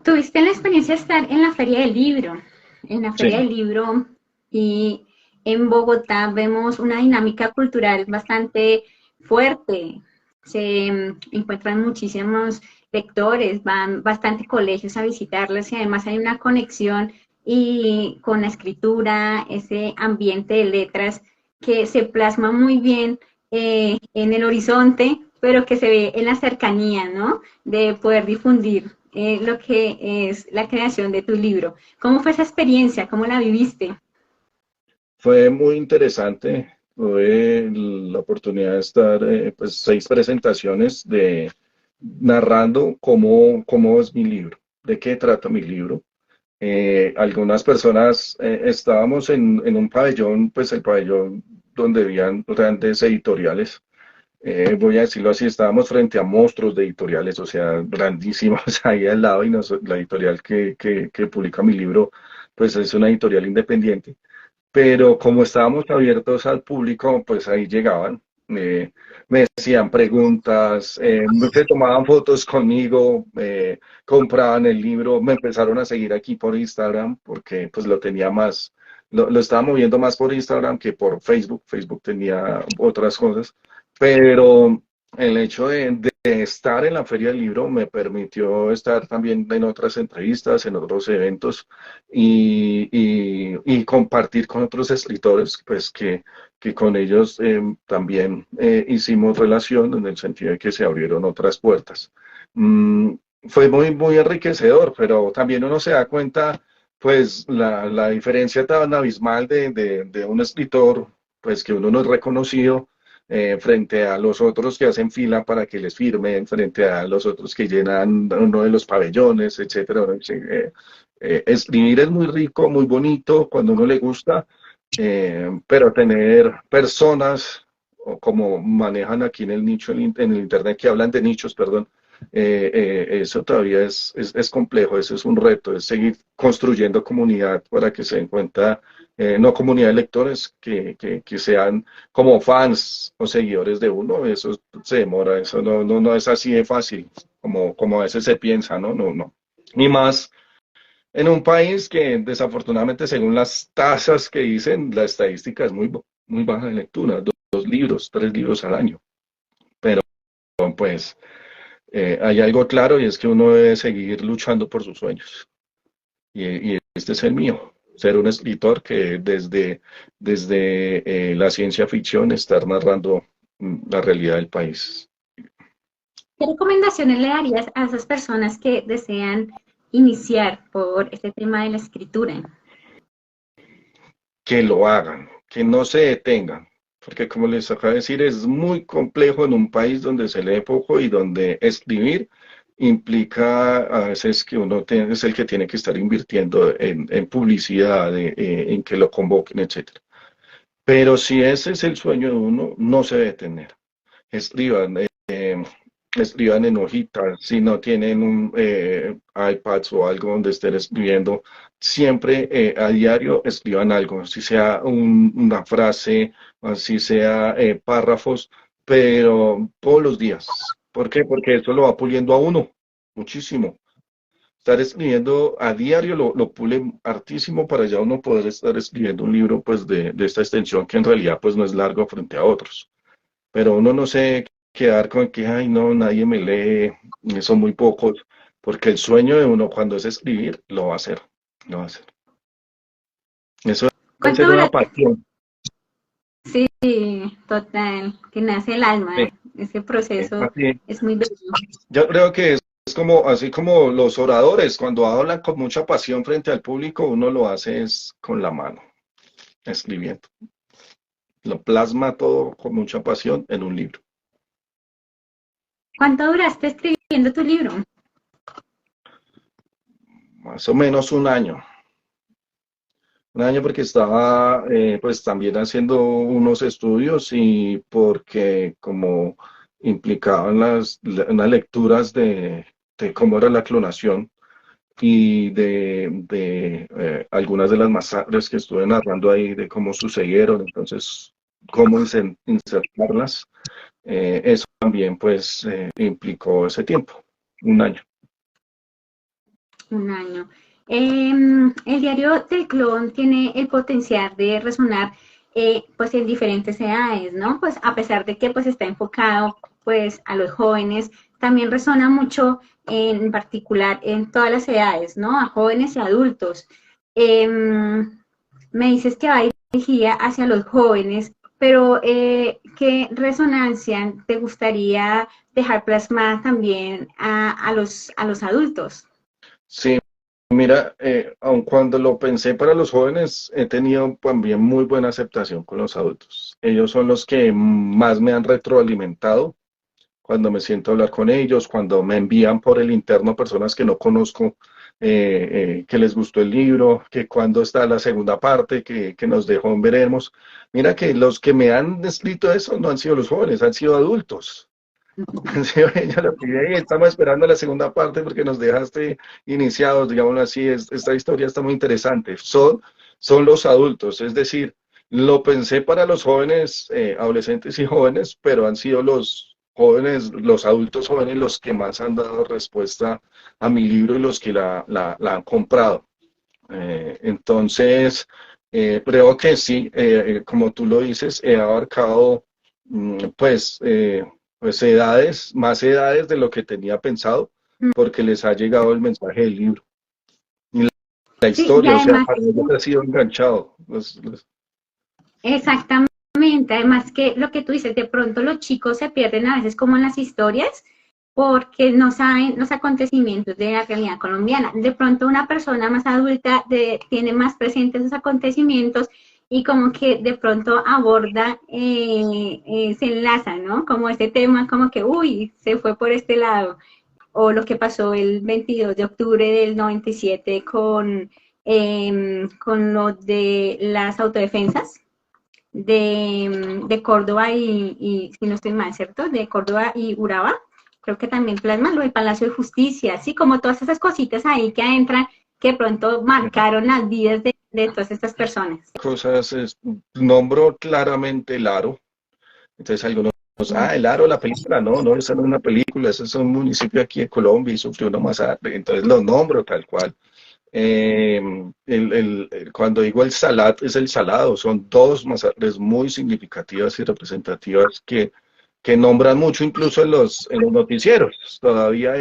Speaker 2: Tuviste la experiencia de estar en la Feria del Libro, en la
Speaker 3: Sí,
Speaker 2: Feria del Libro y en Bogotá vemos una dinámica cultural bastante fuerte. Se encuentran muchísimos lectores, van bastante colegios a visitarlos y además hay una conexión y con la escritura, ese ambiente de letras que se plasma muy bien en el horizonte, pero que se ve en la cercanía, ¿no? De poder difundir lo que es la creación de tu libro. ¿Cómo fue esa experiencia? ¿Cómo la viviste?
Speaker 3: fue muy interesante. Tuve la oportunidad de estar, pues, 6 presentaciones narrando cómo es mi libro, de qué trata mi libro. Algunas personas estábamos en un pabellón, pues el pabellón donde habían grandes editoriales. Voy a decirlo así, estábamos frente a monstruos de editoriales, o sea, grandísimos ahí al lado, y la editorial que publica mi libro, pues es una editorial independiente. Pero como estábamos abiertos al público, pues ahí llegaban, me hacían preguntas, se tomaban fotos conmigo, compraban el libro, me empezaron a seguir aquí por Instagram, porque pues lo estaba moviendo más por Instagram que por Facebook. Facebook tenía otras cosas, pero el hecho de estar en la Feria del Libro me permitió estar también en otras entrevistas, en otros eventos y compartir con otros escritores, pues que con ellos también hicimos relación en el sentido de que se abrieron otras puertas. Mm, Fue muy enriquecedor, pero también uno se da cuenta, pues, la diferencia tan abismal de un escritor, pues, que uno no es reconocido frente a los otros que hacen fila para que les firmen, frente a los otros que llenan uno de los pabellones, etcétera. Escribir es muy rico, muy bonito cuando uno le gusta, pero tener personas, o como manejan aquí en el nicho, en el internet, que hablan de nichos, perdón, eso todavía es complejo, eso es un reto, es seguir construyendo comunidad para que se den cuenta, no comunidad de lectores, que sean como fans o seguidores de uno, eso se demora, eso no es así de fácil, como a veces se piensa, ¿no? No, no. Ni más en un país que desafortunadamente, según las tasas que dicen, la estadística es muy baja de lectura, 2 libros, 3 libros al año. Pero pues hay algo claro y es que uno debe seguir luchando por sus sueños. Y este es el mío, ser un escritor que desde la ciencia ficción estar narrando la realidad del país.
Speaker 2: ¿Qué recomendaciones le darías a esas personas que desean iniciar por este tema de la escritura?
Speaker 3: Que lo hagan, que no se detengan, porque como les acabo de decir, es muy complejo en un país donde se lee poco y donde escribir implica a veces que es el que tiene que estar invirtiendo en publicidad, en que lo convoquen, etcétera. Pero si ese es el sueño de uno, no se debe detener. Escriban, escriban en hojitas, si no tienen un iPads o algo donde estén escribiendo, siempre a diario escriban algo, si sea una frase, así sea párrafos, pero todos los días. ¿Por qué? Porque eso lo va puliendo a uno muchísimo. Estar escribiendo a diario lo pule hartísimo para ya uno poder estar escribiendo un libro pues de esta extensión que en realidad pues no es largo frente a otros. Pero uno no se quedar con que, ay, no, nadie me lee, son muy pocos, porque el sueño de uno cuando es escribir, lo va a hacer, lo va a hacer. Eso debe
Speaker 2: ¿Cuánto
Speaker 3: ser una
Speaker 2: duraste?
Speaker 3: pasión.
Speaker 2: Sí, total, que nace el
Speaker 3: Sí,
Speaker 2: alma. Ese proceso
Speaker 3: así.
Speaker 2: es muy bello.
Speaker 3: Yo creo que es como, así como los oradores, cuando hablan con mucha pasión frente al público, uno lo hace es con la mano, escribiendo. Lo plasma todo con mucha pasión en un libro.
Speaker 2: ¿Cuánto duraste escribiendo tu libro?
Speaker 3: Más o menos un año. Un año porque estaba pues también haciendo unos estudios y porque como implicaban unas lecturas de cómo era la clonación y de algunas de las masacres que estuve narrando ahí, de cómo sucedieron, entonces cómo insertarlas, eso también pues implicó ese tiempo, un año.
Speaker 2: Un año. El diario del clon tiene el potencial de resonar pues en diferentes edades, ¿no? Pues a pesar de que pues está enfocado pues a los jóvenes, también resona mucho en particular en todas las edades, ¿no? A jóvenes y adultos. Me dices que va dirigida hacia los jóvenes, pero ¿qué resonancia te gustaría dejar plasmada también a los adultos?
Speaker 3: Sí, mira, aun cuando lo pensé para los jóvenes, he tenido también muy buena aceptación con los adultos. Ellos son los que más me han retroalimentado cuando me siento a hablar con ellos, cuando me envían por el interno personas que no conozco, que les gustó el libro, que cuando está la segunda parte, que nos dejó en veremos. Mira que los que me han escrito eso no han sido los jóvenes, han sido adultos. Sí, ella lo pide y estamos esperando la segunda parte porque nos dejaste iniciados, digámoslo así, esta historia está muy interesante. Son los adultos, es decir, lo pensé para los jóvenes, adolescentes y jóvenes, pero han sido los jóvenes, los adultos jóvenes los que más han dado respuesta a mi libro y los que la han comprado. Entonces, creo que sí, como tú lo dices, he abarcado pues, pues edades, más edades de lo que tenía pensado, porque les ha llegado el mensaje del libro. Y la
Speaker 2: Sí, y
Speaker 3: historia, o sea,
Speaker 2: además,
Speaker 3: para ellos ha sido enganchado.
Speaker 2: exactamente, además que lo que tú dices, de pronto los chicos se pierden a veces como en las historias porque no saben los acontecimientos de la realidad colombiana. De pronto una persona más adulta tiene más presentes esos acontecimientos y como que de pronto aborda, se enlaza, ¿no? Como este tema, como que, uy, se fue por este lado. O lo que pasó el 22 de octubre del 97 con lo de las autodefensas de Córdoba si no estoy mal, ¿cierto? De Córdoba y Urabá. Creo que también plasma lo del Palacio de Justicia, así como todas esas cositas ahí que entran, que pronto marcaron las vidas de todas estas personas.
Speaker 3: Cosas, nombro claramente el Aro. Entonces algunos, el Aro, la película, no, no, esa no es una película, ese es un municipio aquí de Colombia y sufrió una masacre. Entonces lo nombro tal cual. Cuando digo el Salat, es el Salado, son dos masacres muy significativas y representativas que nombran mucho incluso en los noticieros, todavía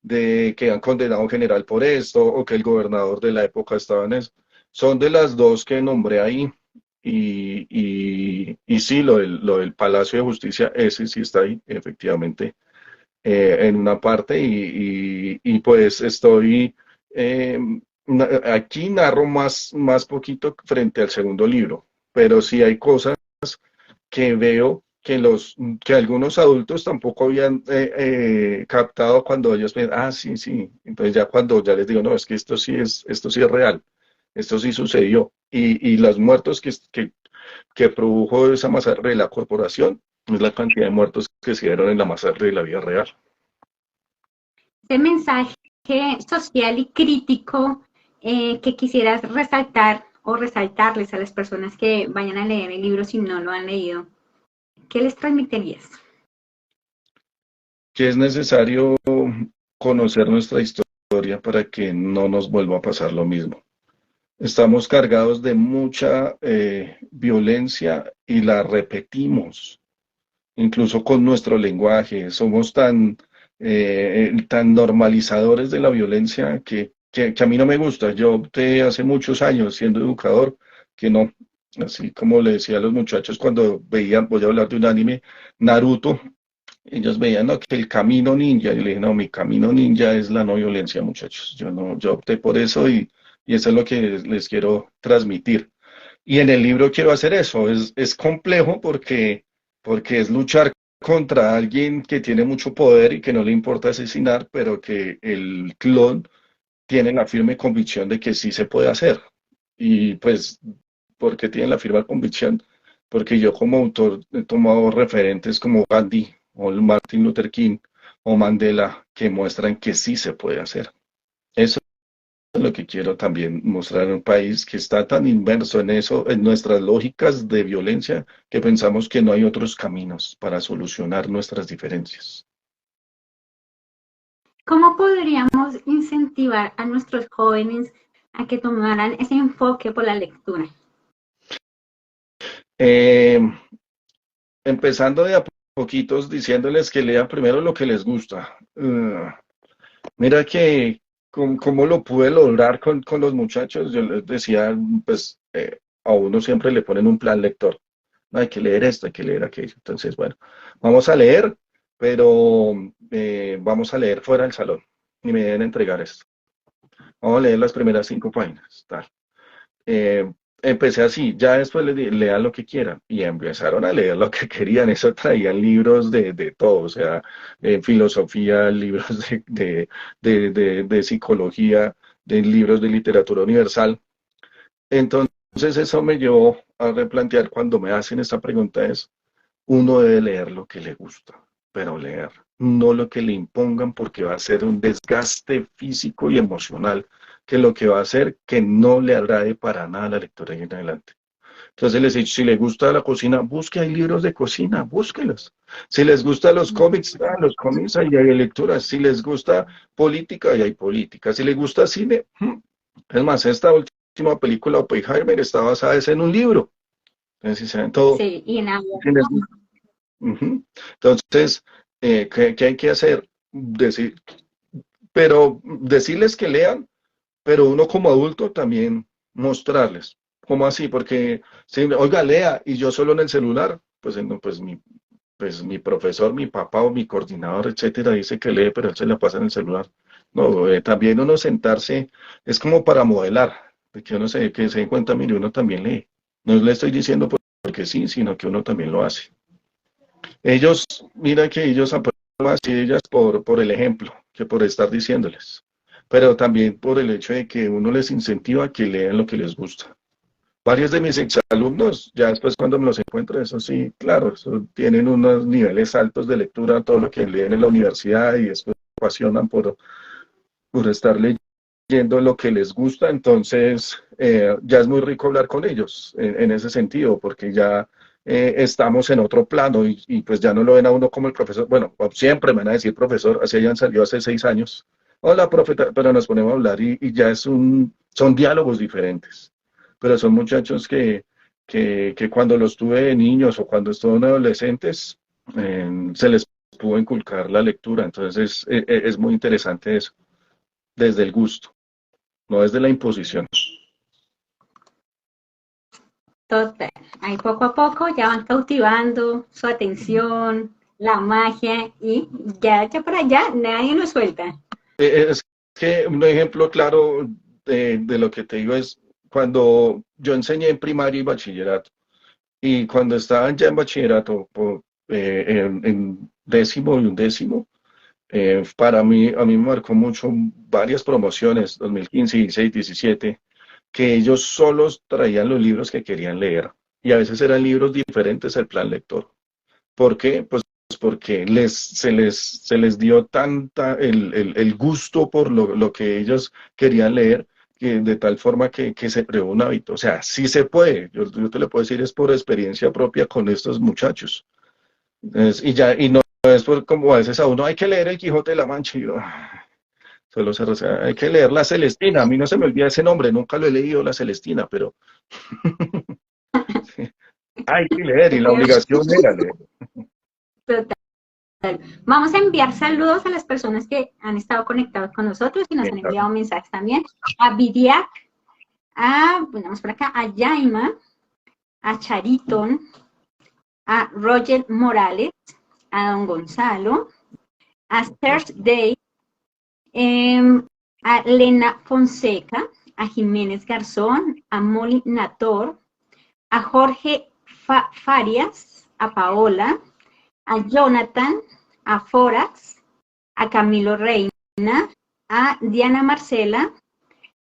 Speaker 3: de que han condenado a un general por esto o que el gobernador de la época estaba en eso. Son de las dos que nombré ahí y sí, lo del Palacio de Justicia, ese sí está ahí, efectivamente. en una parte y pues estoy, eh, aquí narro más poquito frente al segundo libro, pero sí hay cosas que veo que algunos adultos tampoco habían captado cuando ellos ven, ah, sí, sí, entonces ya cuando ya les digo, no, es que esto sí es real, esto sí sucedió, y los muertos que produjo esa masacre de la corporación es la cantidad de muertos que se dieron en la masacre de la vida real.
Speaker 2: Ese mensaje social y crítico que quisieras resaltar o resaltarles a las personas que vayan a leer el libro si no lo han leído, ¿qué les transmitirías?
Speaker 3: Que es necesario conocer nuestra historia para que no nos vuelva a pasar lo mismo. Estamos cargados de mucha violencia y la repetimos, incluso con nuestro lenguaje. Somos tan normalizadores de la violencia que a mí no me gusta. Yo opté hace muchos años siendo educador que no, así como le decía a los muchachos cuando veían, voy a hablar de un anime, Naruto, ellos veían, no, que el camino ninja, y le dije, no, mi camino ninja es la no violencia, muchachos. Yo no, yo opté por eso y eso es lo que les quiero transmitir. Y en el libro quiero hacer eso. Es complejo porque es luchar contra alguien que tiene mucho poder y que no le importa asesinar, pero que el clon tiene la firme convicción de que sí se puede hacer. Y pues, ¿por qué tiene la firme convicción? Porque yo como autor he tomado referentes como Gandhi o Martin Luther King o Mandela que muestran que sí se puede hacer. Eso es lo que quiero también mostrar en un país que está tan inmerso en eso, en nuestras lógicas de violencia, que pensamos que no hay otros caminos para solucionar nuestras diferencias.
Speaker 2: ¿Cómo podríamos incentivar a nuestros jóvenes a que tomaran ese enfoque por la lectura?
Speaker 3: Eh, Empezando de a poquitos diciéndoles que lean primero lo que les gusta. Mira que cómo lo pude lograr con los muchachos, yo les decía, pues a uno siempre le ponen un plan lector. No, hay que leer esto, hay que leer aquello. Entonces, bueno, vamos a leer, pero vamos a leer fuera del salón y me deben entregar esto. Vamos a leer las primeras 5 páginas, tal. Empecé así, ya después les dije, lean lo que quieran, y empezaron a leer lo que querían, eso traían libros de todo, o sea, filosofía, libros de psicología, de libros de literatura universal. Entonces eso me llevó a replantear cuando me hacen esta pregunta es, uno debe leer lo que le gusta, pero leer, no lo que le impongan porque va a ser un desgaste físico y emocional, que lo que va a hacer que no le agrade para nada la lectura en adelante. Entonces les he dicho, si les gusta la cocina, busque, hay libros de cocina, búsquelos. Si les gustan los cómics, los cómics, ahí hay lecturas. Si les gusta política, ahí hay política. Si les gusta cine, es más, esta última película, Oppenheimer, está basada en un libro. Entonces, si saben todo.
Speaker 2: Sí, y en
Speaker 3: Si les Ujú. Entonces, ¿qué hay que hacer? Pero decirles que lean, pero uno como adulto también mostrarles. ¿Cómo así? Porque si, oiga, lea y yo solo en el celular, pues, no, pues mi profesor, mi papá o mi coordinador, etcétera, dice que lee, pero él se la pasa en el celular. No, también uno sentarse es como para modelar, de que uno que se dé cuenta, mire, uno también lee. No le estoy diciendo porque sí, sino que uno también lo hace. Ellos, mira que ellos aprueban más y ellas por el ejemplo, que por estar diciéndoles, pero también por el hecho de que uno les incentiva a que lean lo que les gusta. Varios de mis exalumnos, ya después cuando me los encuentro, eso sí, claro, eso, tienen unos niveles altos de lectura, todo lo que leen en la universidad y después se apasionan por estar leyendo lo que les gusta, entonces ya es muy rico hablar con ellos en ese sentido, porque ya estamos en otro plano y pues ya no lo ven a uno como el profesor, bueno, siempre me van a decir profesor, así hayan salido hace 6 años, hola profeta, pero nos ponemos a hablar y ya son diálogos diferentes, pero son muchachos que cuando los tuve de niños o cuando estaban adolescentes, se les pudo inculcar la lectura, entonces es muy interesante eso, desde el gusto, no desde la imposición.
Speaker 2: total. Ahí poco a poco ya van cautivando su atención, la magia y ya por allá nadie nos suelta.
Speaker 3: Es que un ejemplo claro de lo que te digo es cuando yo enseñé en primaria y bachillerato, y cuando estaban ya en bachillerato, en décimo y undécimo, para mí, a mí me marcó mucho varias promociones, 2015, 16, 17, que ellos solos traían los libros que querían leer, y a veces eran libros diferentes al plan lector. ¿Por qué? Pues porque se les dio tanta el gusto por lo que ellos querían leer, que de tal forma que se creó un hábito. O sea, sí se puede. Yo te lo puedo decir, es por experiencia propia con estos muchachos. Y no es por como a veces a uno hay que leer el Quijote de la Mancha. Y yo, solo hay que leer la Celestina. A mí no se me olvida ese nombre, nunca lo he leído, la Celestina, pero hay que leer y la obligación era leer.
Speaker 2: Vamos a enviar saludos a las personas que han estado conectados con nosotros y nos han enviado mensajes también. A Vidiac, vamos por acá, a Yaima, a Chariton, a Roger Morales, a Don Gonzalo, a Thursday, a Lena Fonseca, a Jiménez Garzón, a Molly Nator, a Jorge Farias, a Paola, a Jonathan, a Forax, a Camilo Reina, a Diana Marcela,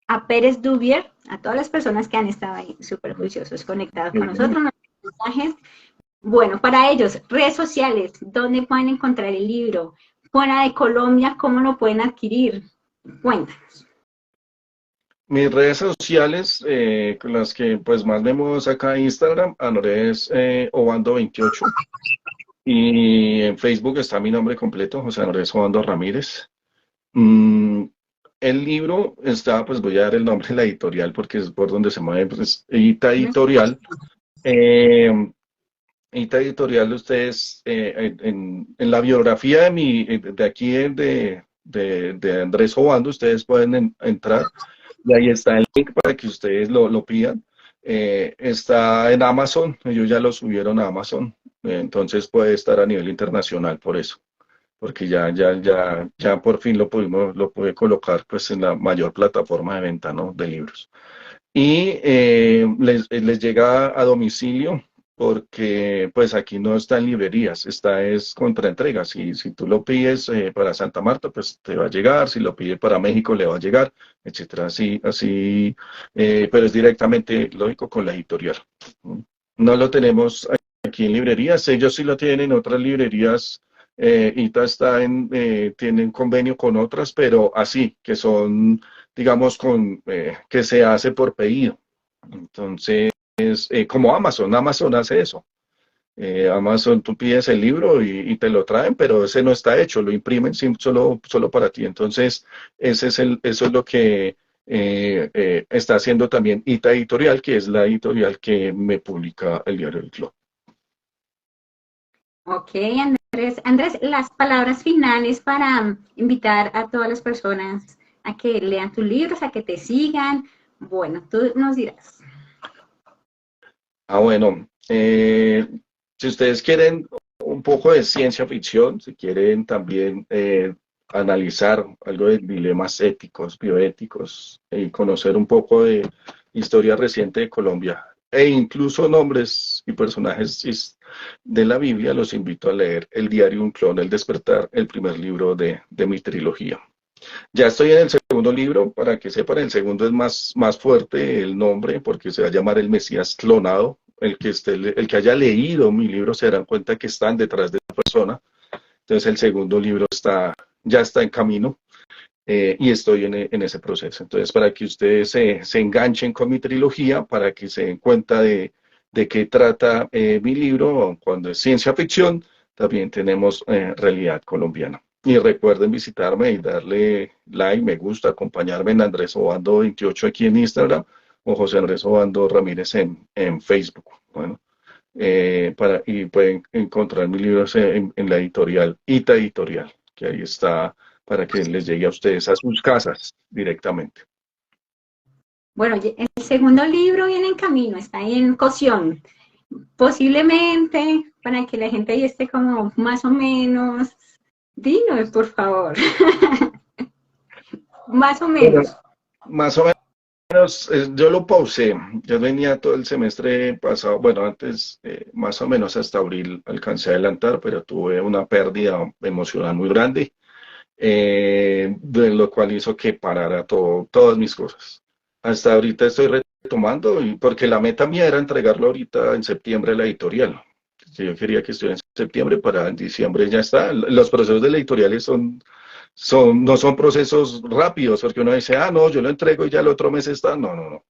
Speaker 2: a Pérez Dubier, a todas las personas que han estado ahí súper juiciosos conectados con nosotros, mensajes. Bueno, para ellos, redes sociales, ¿dónde pueden encontrar el libro? Fuera de Colombia, ¿cómo lo pueden adquirir? Cuéntanos.
Speaker 3: Mis redes sociales, con las que pues más me muevo acá en Instagram, Andrés Obando28. Y en Facebook está mi nombre completo, José Andrés Obando Ramírez. El libro está, pues voy a dar el nombre de la editorial porque es por donde se mueve, pues Ita Editorial. Ita Editorial, ustedes, en la biografía de aquí de Andrés Obando, ustedes pueden entrar y ahí está el link para que ustedes lo pidan. Está en Amazon, ellos ya lo subieron a Amazon, entonces puede estar a nivel internacional por eso, porque ya por fin lo pude colocar pues en la mayor plataforma de venta, ¿no?, de libros. Y les llega a domicilio porque pues aquí no está en librerías, es contra entrega. Si tú lo pides para Santa Marta, pues te va a llegar, si lo pides para México le va a llegar, etcétera. Así, pero es directamente, lógico, con la editorial. No lo tenemos aquí en librerías, ellos sí lo tienen en otras librerías. ITA tienen convenio con otras, pero así, que son, digamos, que se hace por pedido. Entonces, como Amazon hace eso. Amazon, tú pides el libro y te lo traen, pero ese no está hecho, lo imprimen solo para ti. Entonces, eso es lo que está haciendo también ITA Editorial, que es la editorial que me publica el diario El Club.
Speaker 2: Ok, Andrés. Andrés, las palabras finales para invitar a todas las personas a que lean tus libros, a que te sigan. Bueno, tú nos dirás.
Speaker 3: Bueno, si ustedes quieren un poco de ciencia ficción, si quieren también analizar algo de dilemas éticos, bioéticos, y conocer un poco de historia reciente de Colombia, e incluso nombres y personajes de la Biblia, los invito a leer El diario Un clon, El despertar, el primer libro de mi trilogía. Ya estoy en el segundo libro, para que sepan, el segundo es más fuerte el nombre, porque se va a llamar El Mesías clonado. El que haya leído mi libro se darán cuenta que están detrás de la persona. Entonces el segundo libro ya está en camino, y estoy en ese proceso. Entonces, para que ustedes se enganchen con mi trilogía, para que se den cuenta de qué trata mi libro, cuando es ciencia ficción, también tenemos realidad colombiana. Y recuerden visitarme y darle like, me gusta, acompañarme en Andrés Obando 28 aquí en Instagram o José Andrés Obando Ramírez en Facebook. Bueno, y pueden encontrar mis libros en la editorial Ita Editorial, que ahí está para que les llegue a ustedes a sus casas directamente.
Speaker 2: Bueno, el segundo libro viene en camino, está en cocción. Posiblemente para que la gente ahí esté como más o menos. Dinos, por favor. Más o
Speaker 3: Bueno,
Speaker 2: menos.
Speaker 3: más o menos, yo lo pausé. Yo venía todo el semestre pasado, bueno, antes, más o menos hasta abril alcancé a adelantar, pero tuve una pérdida emocional muy grande, de lo cual hizo que parara todas mis cosas. Hasta ahorita estoy retomando, y porque la meta mía era entregarlo ahorita en septiembre a la editorial. Que yo quería que estuviera en septiembre para en diciembre ya está. Los procesos de la editoriales no son procesos rápidos, porque uno dice, ah, no, yo lo entrego y ya el otro mes está. No, no, no.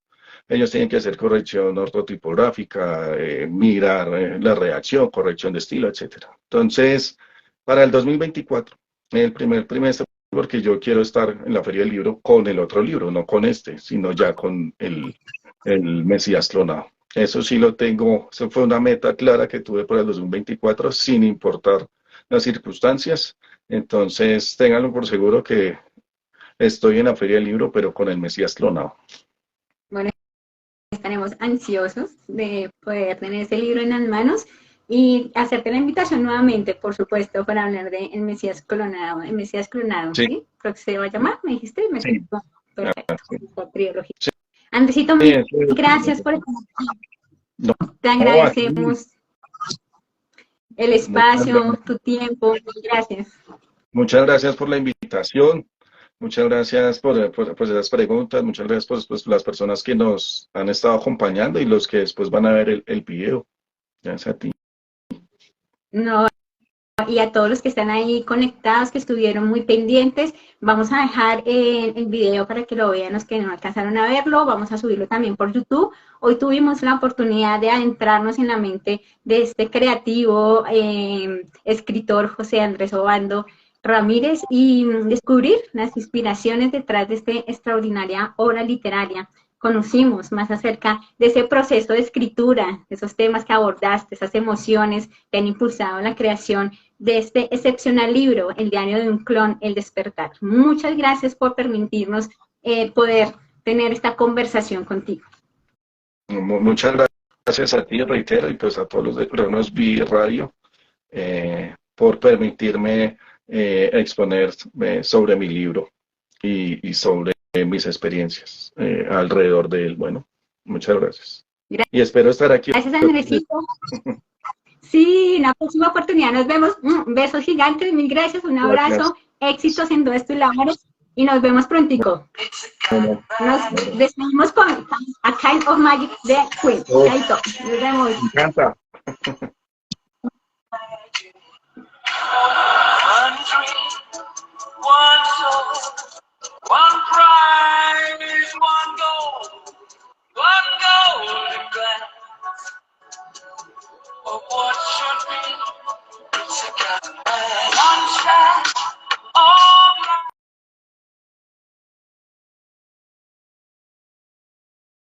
Speaker 3: Ellos tienen que hacer corrección ortotipográfica, mirar la redacción, corrección de estilo, etcétera. Entonces, para el 2024, el primer trimestre, porque yo quiero estar en la Feria del Libro con el otro libro, no con este, sino ya con el Mesías Clonado. Eso sí lo tengo, eso fue una meta clara que tuve para el 2024, sin importar las circunstancias. Entonces, ténganlo por seguro que estoy en la Feria del Libro, pero con el Mesías Clonado.
Speaker 2: Bueno, estaremos ansiosos de poder tener ese libro en las manos y hacerte la invitación nuevamente, por supuesto, para hablar de El Mesías Clonado,
Speaker 3: Sí,
Speaker 2: ¿sí? Creo que se va a llamar, me dijiste, el Mesías
Speaker 3: sí,
Speaker 2: Clonado. Perfecto,
Speaker 3: sí,
Speaker 2: esta trilogía.
Speaker 3: sí,
Speaker 2: Andresito, mil
Speaker 3: eso
Speaker 2: gracias por estar aquí.
Speaker 3: no,
Speaker 2: Te
Speaker 3: no, aquí,
Speaker 2: agradecemos el
Speaker 3: muchas
Speaker 2: espacio,
Speaker 3: gracias.
Speaker 2: tu tiempo, gracias.
Speaker 3: Muchas gracias por la invitación, muchas gracias por esas preguntas, muchas gracias por las personas que nos han estado acompañando y los que después van a ver el video. Gracias a ti.
Speaker 2: No, y a todos los que están ahí conectados, que estuvieron muy pendientes. Vamos a dejar el video para que lo vean los que no alcanzaron a verlo. Vamos a subirlo también por YouTube. Hoy tuvimos la oportunidad de adentrarnos en la mente de este creativo escritor José Andrés Obando Ramírez y descubrir las inspiraciones detrás de esta extraordinaria obra literaria. Conocimos más acerca de ese proceso de escritura, de esos temas que abordaste, esas emociones que han impulsado la creación de este excepcional libro, El diario de un clon, El despertar. Muchas gracias por permitirnos poder tener esta conversación contigo.
Speaker 3: Muchas gracias a ti, reitero, y pues a todos los de Cronos B Radio, por permitirme exponer sobre mi libro y sobre mis experiencias alrededor de él. Bueno, muchas gracias. Y espero estar aquí.
Speaker 2: Gracias, Andresito. Sí, en la próxima oportunidad nos vemos. Besos gigantes, mil gracias, un
Speaker 3: Gracias.
Speaker 2: abrazo, éxitos en todos tus labores y nos vemos prontico.
Speaker 3: Bueno,
Speaker 2: Nos despedimos con A Kind of Magic de Queen. Chaito, nos vemos.
Speaker 3: me encanta.
Speaker 1: One dream, one soul, one prize, one goal.